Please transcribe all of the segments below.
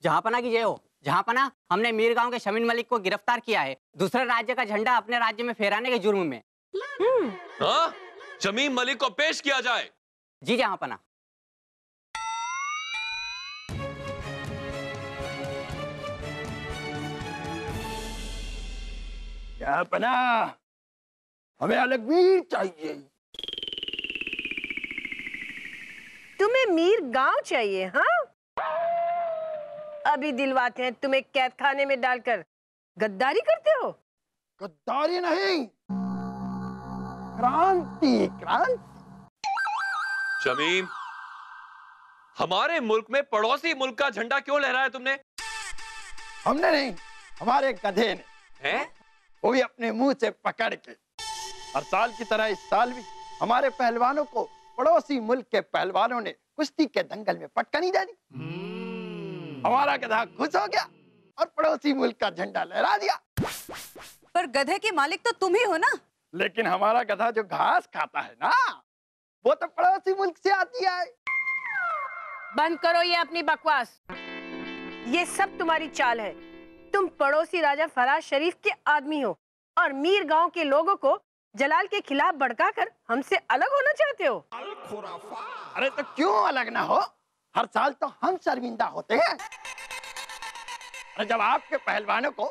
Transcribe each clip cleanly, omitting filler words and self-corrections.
जहांपना की जय हो। जहांपना, हमने मीर गांव के शमीम मलिक को गिरफ्तार किया है, दूसरे राज्य का झंडा अपने राज्य में फहराने के जुर्म में। हाँ? शमीम मलिक को पेश किया जाए। जी जहांपना। जहांपना, हमें अलग मीर चाहिए। तुम्हें मीर गांव चाहिए? हाँ, अभी दिलवाते हैं तुम्हें कैद खाने में डालकर। गद्दारी करते हो? गद्दारी नहीं, क्रांति। क्रांति। शमीम, हमारे मुल्क में पड़ोसी मुल्क का झंडा क्यों लहराया तुमने? हमने नहीं, हमारे गधे ने। हैं? वो भी अपने मुंह से पकड़ के। हर साल की तरह इस साल भी हमारे पहलवानों को पड़ोसी मुल्क के पहलवानों ने कुश्ती के दंगल में पटका नहीं डाली। हमारा गधा खुश हो गया और पड़ोसी मुल्क का झंडा लहरा दिया। पर गधे के मालिक तो तुम ही हो ना? लेकिन हमारा गधा जो घास खाता है ना, वो तो पड़ोसी मुल्क से आती है। बंद करो ये अपनी बकवास। ये सब तुम्हारी चाल है। तुम पड़ोसी राजा फराज शरीफ के आदमी हो और मीर गांव के लोगों को जलाल के खिलाफ भड़काकर हमसे अलग होना चाहते हो। अरे तो क्यों अलग ना हो? हर साल तो हम शर्मिंदा होते हैं। अरे जब आपके पहलवानों को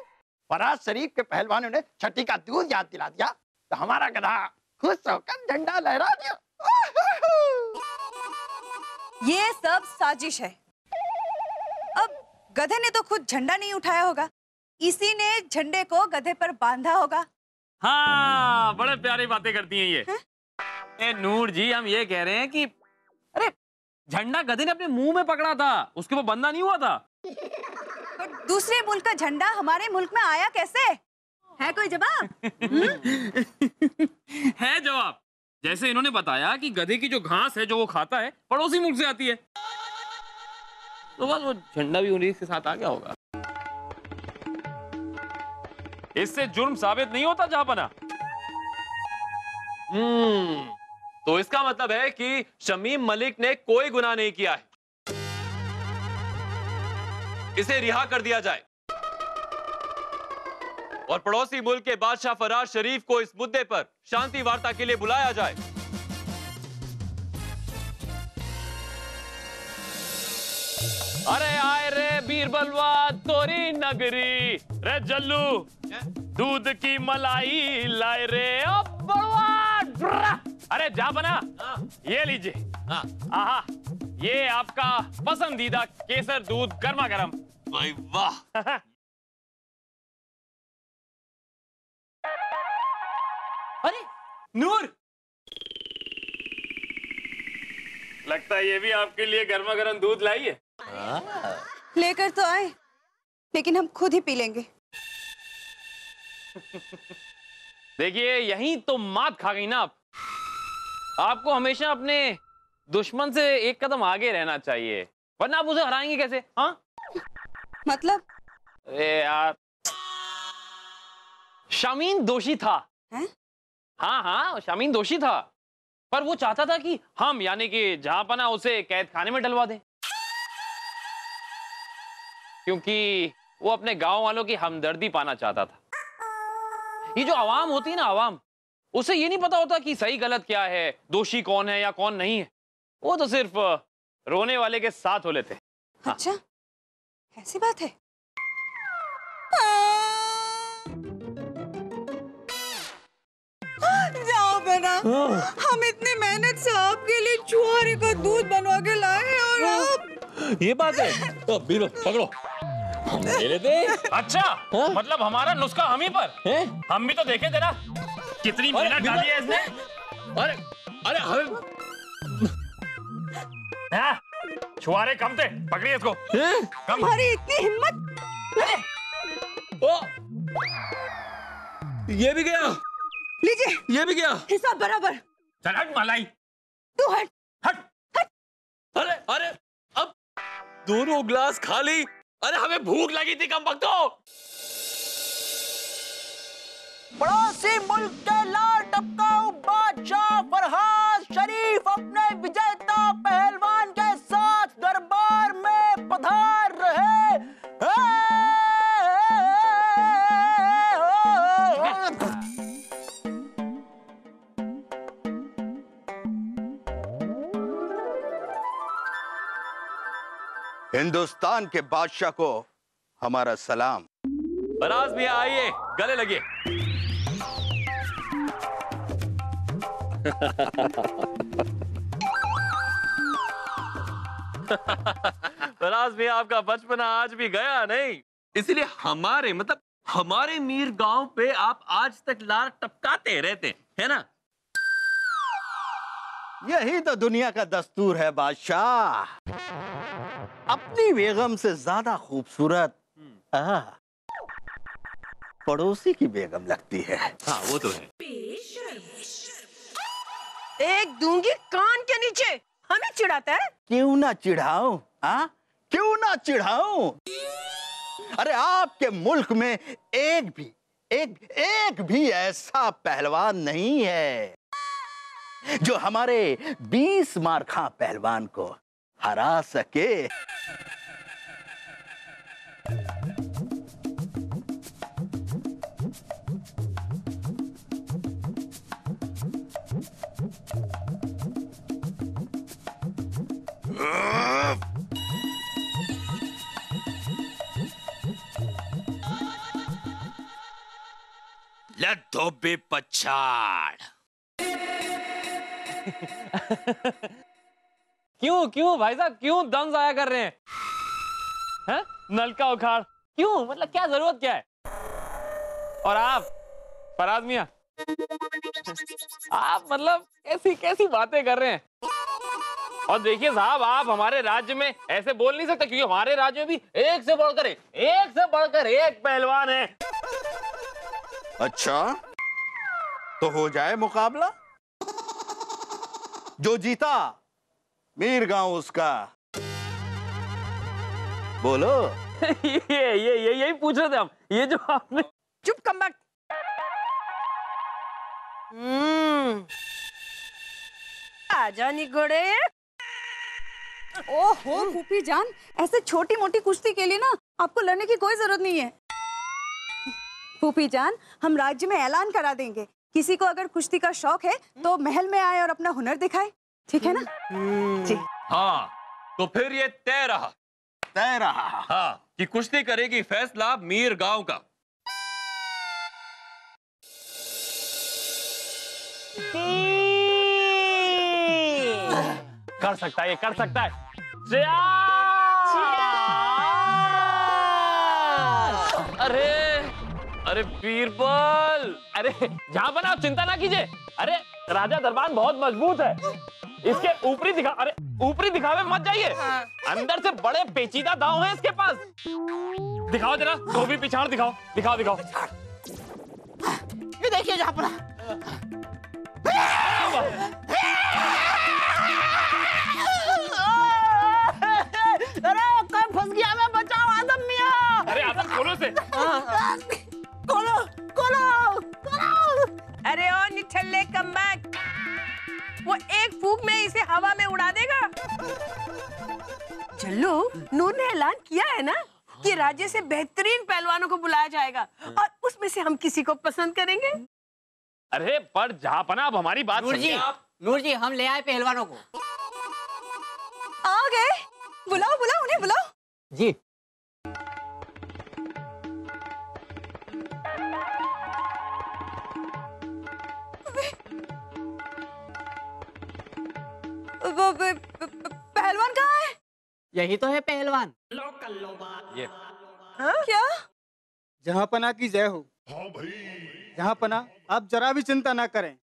फराज शरीफ के पहलवानों ने छठी का दूध याद दिला दिया तो हमारा गधा खुश होकर झंडा लहरा दिया। ये सब साजिश है। अब गधे ने तो खुद झंडा नहीं उठाया होगा, इसी ने झंडे को गधे पर बांधा होगा। हाँ, बड़े प्यारी बातें करती हैं ये। ए नूर जी, हम ये कह रहे हैं कि अरे झंडा गधे ने अपने मुंह में पकड़ा था, उसके ऊपर बंधा नहीं हुआ था। पर दूसरे मुल्क का झंडा हमारे मुल्क में आया कैसे? है कोई जवाब? है जवाब। जैसे इन्होंने बताया कि गधे की जो घास है जो वो खाता है पड़ोसी मुल्क से आती है, तो बस वो झंडा भी उन्हीं के साथ आ गया होगा। इससे जुर्म साबित नहीं होता जहांपना। तो इसका मतलब है कि शमीम मलिक ने कोई गुनाह नहीं किया है, इसे रिहा कर दिया जाए और पड़ोसी मुल्क के बादशाह फराज शरीफ को इस मुद्दे पर शांति वार्ता के लिए बुलाया जाए। अरे आए रे बीरबलवा तोरी नगरी, रे जल्लू दूध की मलाई लाए रे। अरे जहांपना, ये लीजिए। आहा, ये आपका पसंदीदा केसर दूध गर्मा गर्म। भाई वाह। अरे नूर, लगता है ये भी आपके लिए गर्मा गर्म दूध लाई है। लेकर तो आए, लेकिन हम खुद ही पी लेंगे। देखिए, यहीं तो मात खा गई ना आप। आपको हमेशा अपने दुश्मन से एक कदम आगे रहना चाहिए, वरना आप उसे हराएंगे कैसे? हाँ मतलब? अरे यार, शमीन दोषी था। हैं? हाँ हाँ, शमीन दोषी था, पर वो चाहता था कि हम यानी कि जहांपना उसे कैद खाने में डलवा दें, क्योंकि वो अपने गांव वालों की हमदर्दी पाना चाहता था। ये जो आवाम होती है ना, आवाम, उसे ये नहीं पता होता कि सही गलत क्या है, दोषी कौन है या कौन नहीं है। वो तो सिर्फ रोने वाले के साथ हो लेते। हाँ। अच्छा, ऐसी बात है। जाओ बना, हम इतनी मेहनत से आपके लिए छुआरे का दूध बनवा के लाए हैं और आप। ये बात है तो बीरो पकड़ो, ले लेते। अच्छा, मतलब हमारा नुस्खा हम ही पर है? हम भी तो देखे थे ना कितनी मेहनत डाली है इसने। अरे अरे हमें छुआरे कम थे, पकड़िए इसको। कम। अरे इतनी हिम्मत! ओ, ये भी गया, लीजिए, ये भी गया। हिसाब बराबर। चल हट मलाई, तू हट। हट हट। अरे अरे, अब दोनों ग्लास खाली। अरे हमें भूख लगी थी कम वक्तों। पड़ोसी मुल्क के लाल टपकाऊ बादशाह फराज शरीफ अपने विजेता पहलवान के साथ दरबार में पधार रहे हिंदुस्तान के बादशाह को हमारा सलाम। फराज भैया आइए, गले लगिए। फराज भैया आपका बचपना आज भी गया नहीं, इसलिए हमारे मीर गांव पे आप आज तक लार टपकाते रहते है ना। यही तो दुनिया का दस्तूर है बादशाह। अपनी बेगम से ज्यादा खूबसूरत पड़ोसी की बेगम लगती है। हाँ वो तो है। एक दूंगी कान के नीचे, हमें चिढ़ाता है। क्यों ना चिढ़ाऊं? क्यों ना चिढ़ाऊं? अरे आपके मुल्क में एक भी ऐसा पहलवान नहीं है जो हमारे 20 मारखा पहलवान को हरा सके। लड्डू बे पछाड़। क्यों भाई साहब, क्यों दम जाया कर रहे हैं? नलका उखाड़ क्यों? मतलब क्या जरूरत क्या है? और आप फराज मियां, आप मतलब कैसी बातें कर रहे हैं? और देखिए साहब, आप हमारे राज्य में ऐसे बोल नहीं सकते, क्योंकि हमारे राज्य में भी एक से बढ़कर एक पहलवान है। अच्छा, तो हो जाए मुकाबला। जो जीता मीर गांव उसका। बोलो। यही पूछ रहे थे हम। ये जो आपने चुप कम्बक। आजा निगोड़े। ओहो फूफी जान, ऐसे छोटी मोटी कुश्ती के लिए ना आपको लड़ने की कोई जरूरत नहीं है। फूफी जान, हम राज्य में ऐलान करा देंगे, किसी को अगर कुश्ती का शौक है तो महल में आए और अपना हुनर दिखाए, ठीक है ना? जी हाँ, तो फिर ये तय रहा हाँ कि कुश्ती करेगी फैसला मीर गांव का। कर सकता है, ये कर सकता है। अरे बीरबल, अरे जहां बना आप चिंता ना कीजिए। अरे राजा दरबार बहुत मजबूत है, इसके ऊपरी दिखावे मत जाइए। अंदर से बड़े पेचीदा दांव हैं इसके पास। दिखाओ जरा, धोबी पिछाड़ दिखाओ। ये देखिए जहां पर। अरे कब फंस गया मैं, बचाओ आदम मियां। अरे आदम खोलो से। खोलो। अरे ओ निठल्ले कम्बक, वो एक फूंक में इसे हवा में उड़ा देगा। चलो, नूर ने ऐलान किया है ना कि राज्य से बेहतरीन पहलवानों को बुलाया जाएगा और उसमें से हम किसी को पसंद करेंगे। अरे पर जहापना, आप हमारी बात नूर जी हम ले आए पहलवानों को। आ गए, बुलाओ उन्हें बुलाओ। जी पहलवान कहाँ है? यही तो है पहलवान। ये क्या? जहांपना की जय हो। हाँ भाई। जहांपना, आप जरा भी चिंता ना करें,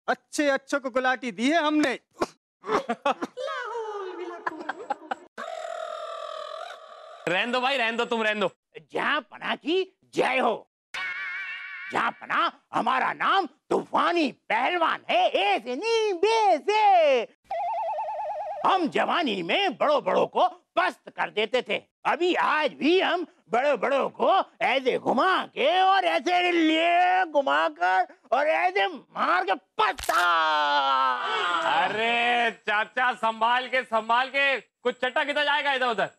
अच्छे को गुलाटी दी है हमने। रहने दो भाई, रहने दो, तुम रहने दो। जहांपना की जय हो। जहांपना, हमारा नाम तूफानी पहलवान है। ए से नी, बे से। हम जवानी में बड़ों को पस्त कर देते थे। अभी आज भी हम बड़ों को ऐसे घुमा के और ऐसे लिए घुमा कर और ऐसे मार के पत्ता। अरे चाचा, संभाल के, कुछ चट्टा किधर जाएगा इधर उधर।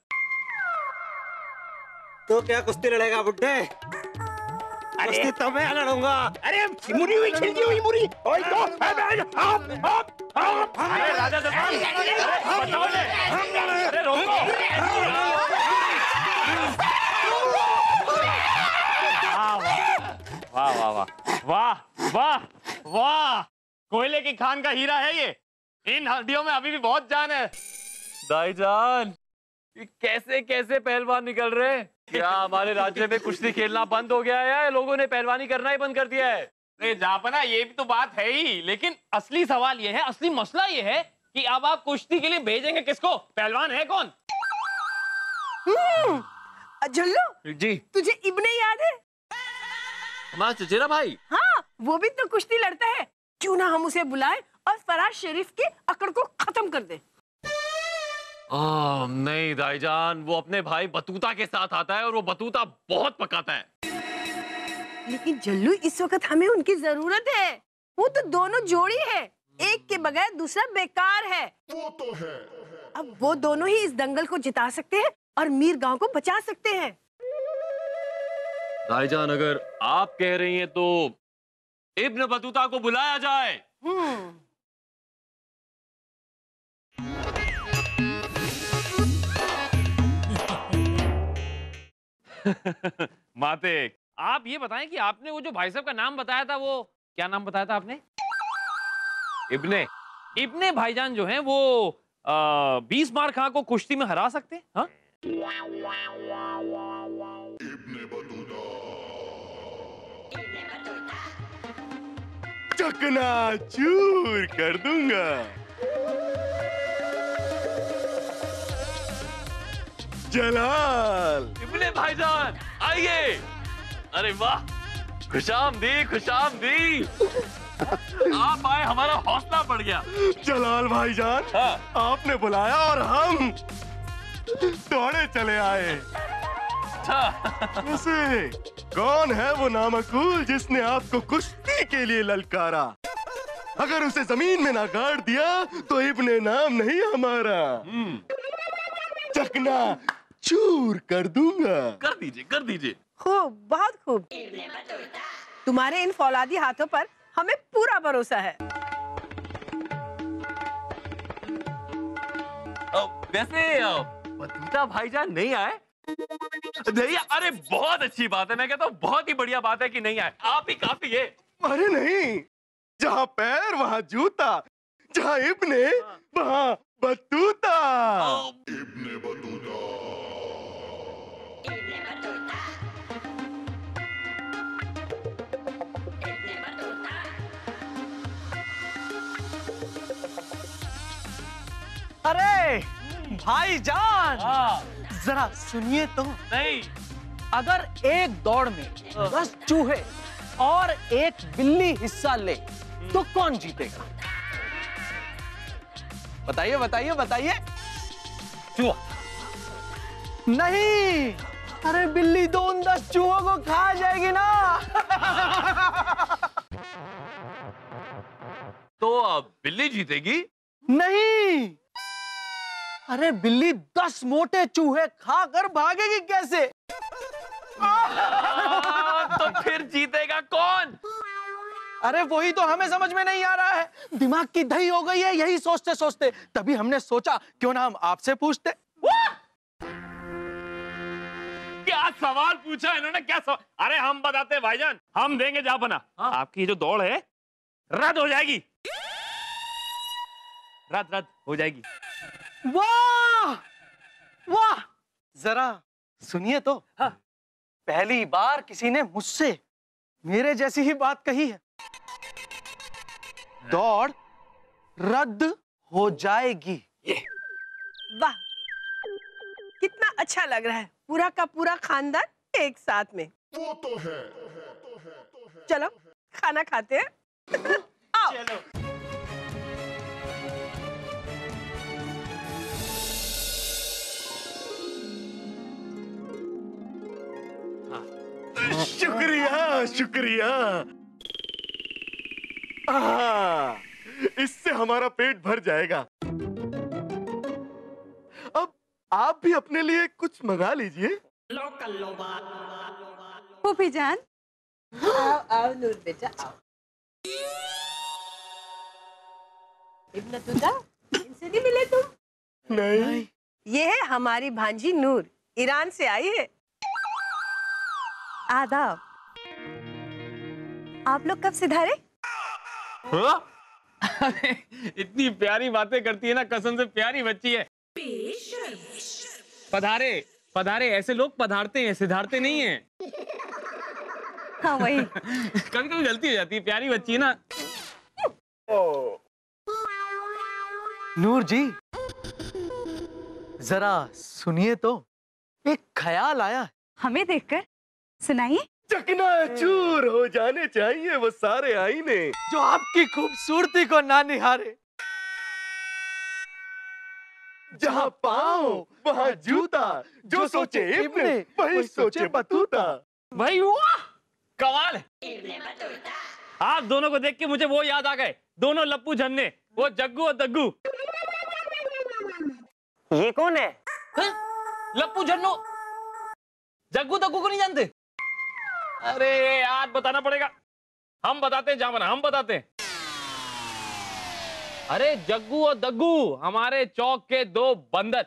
तो क्या कुश्ती लड़ेगा बुड्ढे? कुश्ती तो मैं लड़ूंगा। अरे मुरी हुई, छिलकी हुई मुरी। और तो अरे राजा दरबार, अरे बचाओ, अरे रोको। वाह वाह वाह, कोयले की खान का हीरा है ये। इन हड्डियों में अभी भी बहुत जान है। भाईजान, ये कैसे कैसे पहलवान निकल रहे हैं? क्या हमारे राज्य में कुश्ती खेलना बंद हो गया है या लोगों ने पहलवानी करना ही बंद कर दिया है? अरे जापना, ये भी तो बात है ही, लेकिन असली सवाल ये है, असली मसला ये है कि अब आप कुश्ती के लिए भेजेंगे किसको? पहलवान है कौन? जल्लू, जी, तुझे इब्ने याद है? हमारा चचेरा भाई। हाँ, वो भी तो कुश्ती लड़ता है। क्यों ना हम उसे बुलाएं और फराज शरीफ के अकड़ को खत्म कर दे। नहीं भाईजान, वो अपने भाई बतूता के साथ आता है और वो बतूता बहुत पकाता है। लेकिन जल्लू, इस वक्त हमें उनकी जरूरत है। वो तो दोनों जोड़ी है, एक के बगैर दूसरा बेकार है। वो तो है। अब वो दोनों ही इस दंगल को जिता सकते हैं और मीर गांव को बचा सकते हैं। भाईजान, अगर आप कह रही हैं तो इब्न बतूता को बुलाया जाए। माते, आप ये बताएं कि आपने वो जो भाई साहब का नाम बताया था, वो क्या नाम बताया था आपने? इब्ने इब्ने भाईजान जो हैं वो 20 मार खां को कुश्ती में हरा सकते हैं? हाँ? चकनाचूर कर दूंगा। जलाल, इब्ने भाईजान, आइए। अरे वाह, खुशामदी खुशामदी। आप आए, हमारा हौसला बढ़ गया। जलाल भाईजान, हाँ। आपने बुलाया और हम दौड़े चले आए। वैसे कौन है वो नामकूल जिसने आपको कुश्ती के लिए ललकारा? अगर उसे जमीन में ना गाड़ दिया तो इब्ने नाम नहीं हमारा। चकना चूर कर दूंगा। कर दीजिए, कर दीजिए। खूब, बहुत खूब। तुम्हारे इन फौलादी हाथों पर हमें पूरा भरोसा है। वैसे बतूता भाईजान नहीं आए? नहीं, अरे बहुत अच्छी बात है। मैं कहता हूँ बहुत ही बढ़िया बात है कि नहीं आए। आप ही काफी है। अरे नहीं, जहाँ पैर वहाँ जूता, जहाँ इब्ने वहाँ बतूता। Ibn Battuta. अरे भाईजान, जरा सुनिए तो। नहीं, अगर एक दौड़ में 10 चूहे और एक बिल्ली हिस्सा ले तो कौन जीतेगा? बताइए बताइए बताइए। चूहा। नहीं, अरे बिल्ली तो उन 10 चूहों को खा जाएगी ना। तो बिल्ली जीतेगी? नहीं, अरे बिल्ली 10 मोटे चूहे खाकर भागेगी कैसे? तो फिर जीतेगा कौन? अरे वही तो हमें समझ में नहीं आ रहा है। दिमाग की दही हो गई है यही सोचते सोचते। तभी हमने सोचा क्यों ना हम आपसे पूछते। क्या सवाल पूछा इन्होंने? क्या सवाल? अरे हम बताते हैं भाईजान, हम देंगे जापना। आपकी जो दौड़ है रद्द हो जाएगी। रद्द हो जाएगी। वाह वाह, जरा सुनिए तो। हाँ। पहली बार किसी ने मुझसे मेरे जैसी ही बात कही है। दौड़ रद्द हो जाएगी। वाह, कितना अच्छा लग रहा है। पूरा का पूरा खानदान एक साथ में। वो तो है। चलो खाना खाते हैं। आओ। चलो। शुक्रिया शुक्रिया। इससे हमारा पेट भर जाएगा। अब आप भी अपने लिए कुछ मंगा लीजिए। फूफी जान, आओ आओ नूर बेटा, आओ। इब्न तुदा, इनसे नहीं मिले तुम? नहीं। ये है हमारी भांजी नूर, ईरान से आई है। आदाब। आप लोग कब सिधारे? इतनी प्यारी बातें करती है ना, कसम से प्यारी बच्ची है। पधारे पधारे, ऐसे लोग पधारते हैं, सिधारते नहीं हैं। हाँ वही। कभी कभी गलती हो जाती है, प्यारी बच्ची है ना। नूर जी, जरा सुनिए तो, एक ख्याल आया। हमें देखकर सुनाइए। चकनाचूर हो जाने चाहिए वो सारे आईने जो आपकी खूबसूरती को ना निहारे। जहाँ पाँव वहाँ जूता, जो सोचे इब्ने वही सोचे बतूता। भाई वाह, कमाल है। आप दोनों को देख के मुझे वो याद आ गए, दोनों लप्पू झन्ने, वो जग्गू और दग्गू। ये कौन है? लप्पू झन्नो, जग्गू दग्गू को नहीं जानते? अरे यार बताना पड़ेगा, हम बताते हैं जामना, हम बताते हैं। अरे जग्गू और दग्गू हमारे चौक के दो बंदर।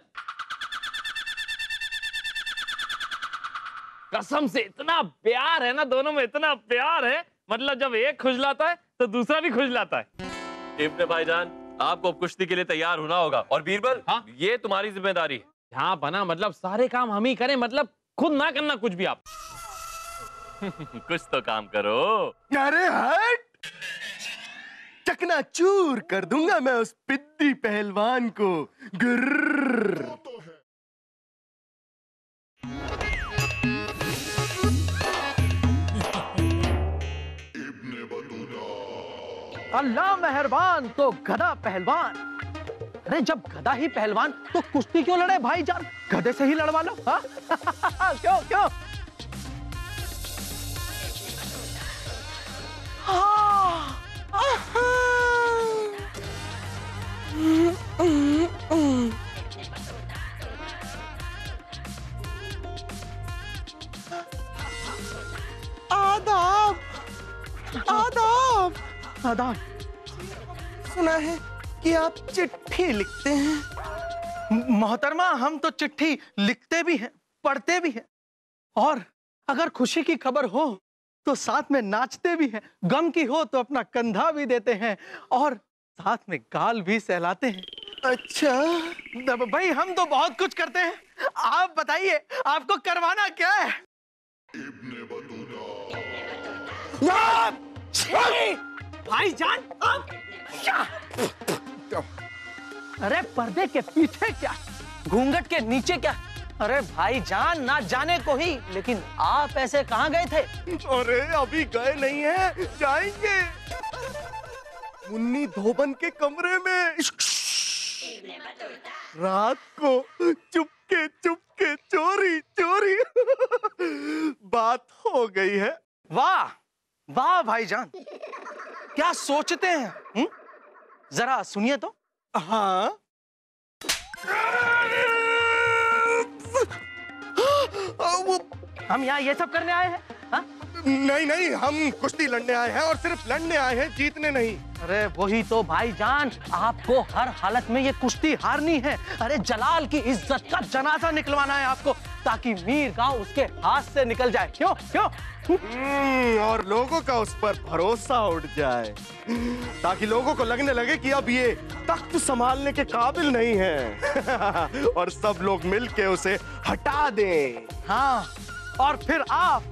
कसम से इतना प्यार है ना दोनों में, इतना प्यार है, मतलब जब एक खुजलाता है तो दूसरा भी खुजलाता है। इब्ने भाईजान, आपको कुश्ती के लिए तैयार होना होगा। और बीरबल, हाँ? ये तुम्हारी जिम्मेदारी है। यहाँ बना मतलब सारे काम हम ही करें, मतलब खुद ना करना कुछ भी आप। कुछ तो काम करो। अरे हट, चकनाचूर कर दूंगा मैं उस पिद्दी पहलवान को। गुर्र। अल्लाह मेहरबान तो गधा पहलवान। अरे जब गधा ही पहलवान तो कुश्ती क्यों लड़े भाईजान, गधे से ही लड़वा लो। हाँ? क्यों क्यों? आदाब आदाब। आदाब। सुना है कि आप चिट्ठी लिखते हैं। मोहतरमा, हम तो चिट्ठी लिखते भी हैं, पढ़ते भी हैं, और अगर खुशी की खबर हो तो साथ में नाचते भी हैं, गम की हो तो अपना कंधा भी देते हैं, और साथ में गाल भी सहलाते हैं। अच्छा भाई हम तो बहुत कुछ करते हैं, आप बताइए आपको करवाना क्या है? भाईजान, अरे पर्दे के पीछे क्या, घूंघट के नीचे क्या? अरे भाईजान, ना जाने को ही, लेकिन आप ऐसे कहाँ गए थे? अरे अभी गए नहीं है, जाएंगे मुन्नी धोबन के कमरे में। रात को चुपके चुपके चोरी चोरी बात हो गई है। वाह वाह भाईजान, क्या सोचते हैं? जरा सुनिए तो। हाँ वो हम यहाँ ये सब करने आए हैं? हाँ? नहीं नहीं, हम कुश्ती लड़ने आए हैं, और सिर्फ लड़ने आए हैं, जीतने नहीं। अरे वही तो भाईजान, आपको हर हालत में ये कुश्ती हारनी है। अरे जलाल की इज्जत का जनाजा निकलवाना है आपको, ताकि मीर गांव उसके हाथ से निकल जाए। क्यों क्यों? और लोगों का उस पर भरोसा उठ जाए, ताकि लोगों को लगने लगे कि अब ये तख्त संभालने के काबिल नहीं है और सब लोग मिलके उसे हटा दें। हाँ, और फिर आप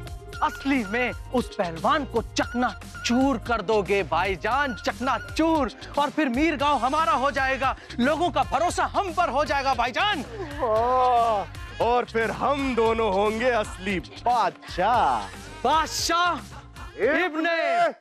असली में उस पहलवान को चकना चूर कर दोगे भाईजान, चकना चूर, और फिर मीर गांव हमारा हो जाएगा, लोगों का भरोसा हम पर हो जाएगा भाईजान। और फिर हम दोनों होंगे असली बादशाह। बादशाह इब्ने